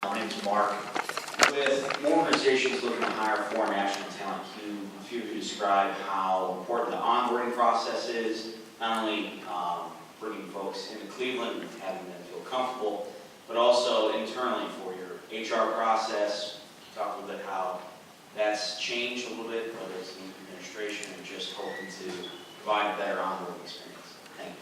My name's Mark. With more organizations looking to hire foreign national talent, a few of you described how important the onboarding process is, not only bringing folks into Cleveland and having them feel comfortable, but also internally for your HR process. You talked a little bit how that's changed a little bit, whether it's the administration or just hoping to provide a better onboarding experience. Thank you.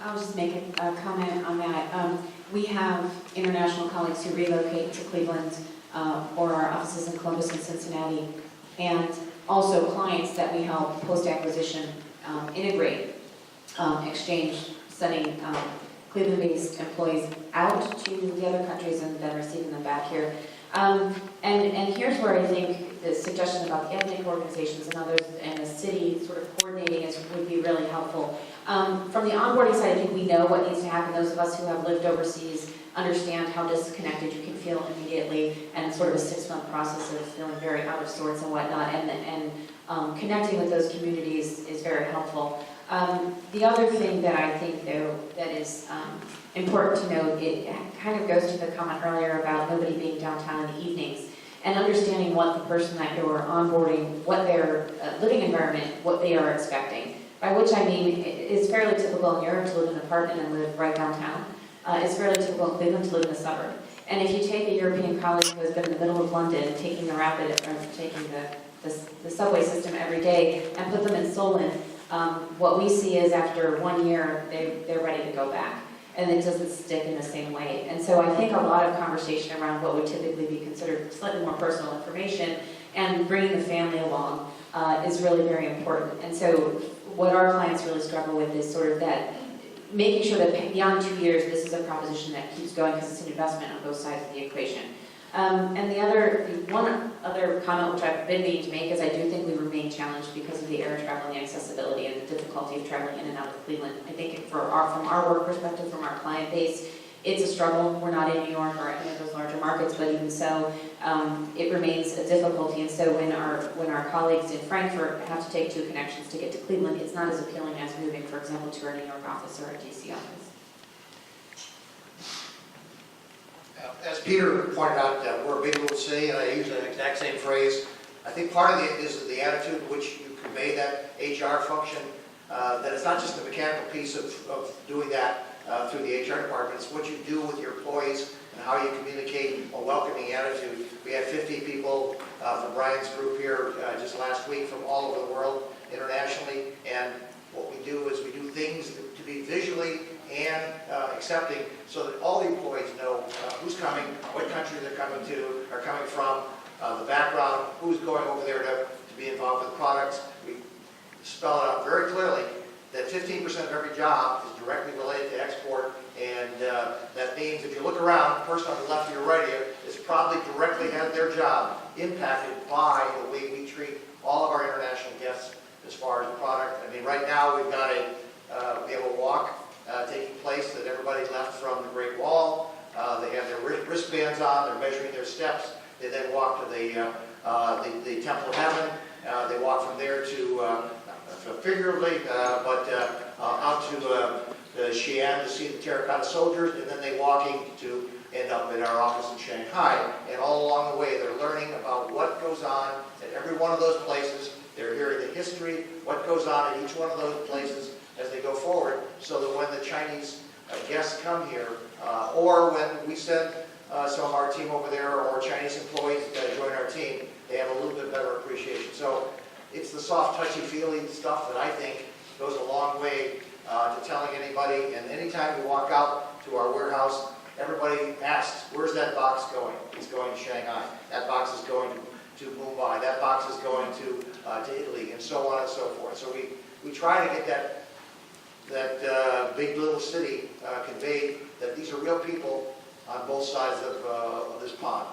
I'll just make a comment on that. We have international colleagues who relocate to Cleveland or our offices in Columbus and Cincinnati, and also clients that we help post-acquisition integrate, exchange, sending Cleveland-based employees out to the other countries and then receiving them back here. And here's where I think the suggestion about the ethnic organizations and others and the city sort of coordinating would be really helpful. From the onboarding side, I think we know what needs to happen. Those of us who have lived overseas understand how disconnected you can feel immediately, and sort of a 6-month process of feeling very out of sorts and whatnot, and connecting with those communities is very helpful. The other thing that I think, though, that is important to note, it kind of goes to the comment earlier about nobody being downtown in the evenings, and understanding what the person that you're onboarding, what their living environment, what they are expecting. By which I mean, it's fairly typical in Europe to live in an apartment and live right downtown. It's fairly typical in Cleveland to live in a suburb. And if you take a European colleague who has been in the middle of London, taking the rapid, or taking the subway system every day, and put them in Solon, what we see is after 1 year, they're ready to go back. And it doesn't stick in the same way. And so I think a lot of conversation around what would typically be considered slightly more personal information and bringing the family along is really very important. And so what our clients really struggle with is sort of that, making sure that beyond 2 years, this is a proposition that keeps going because it's an investment on both sides of the equation. And one other comment which I've been meaning to make is I do think we remain challenged because of the air travel and the accessibility and the difficulty of traveling in and out of Cleveland. I think from our work perspective, from our client base, it's a struggle. We're not in New York or any of those larger markets, but even so, it remains a difficulty. And so when our colleagues in Frankfurt have to take 2 connections to get to Cleveland, it's not as appealing as moving, for example, to our New York office or our DC office. As Peter pointed out, we're a big little city, and I use the exact same phrase. I think part of it is the attitude in which you convey that HR function, that it's not just the mechanical piece of doing that through the HR department. It's what you do with your employees and how you communicate a welcoming attitude. We had 50 people from Brian's group here just last week from all over the world internationally, and what we do is we do things to be visually and accepting so that all the employees know who's coming, what country they're coming from, the background, who's going over there to be involved with products. We spell it out very clearly that 15% of every job is directly related to export, and that means if you look around, the person on the left or your right of you is probably directly had their job impacted by the way we treat all of our international guests as far as the product. I mean, right now we have a walk taking place that everybody left from the Great Wall. They have their wristbands on. They're measuring their steps. They then walk to the Temple of Heaven. They walk from there to, figuratively, but out to Xi'an to see the terracotta soldiers, and then they're walking to end up in our office in Shanghai. And all along the way, they're learning about what goes on at every one of those places. They're hearing the history, what goes on at each one of those places as they go forward, so that when the Chinese guests come here, or when we send some of our team over there, or Chinese employees join our team, they have a little bit better appreciation. So it's the soft, touchy-feely stuff that I think goes a long way to telling anybody. And anytime we walk out to our warehouse, everybody asks, where's that box going? It's going to Shanghai. That box is going to Mumbai. That box is going to Italy, and so on and so forth. So we try to get that big little city conveyed that these are real people on both sides of this pond.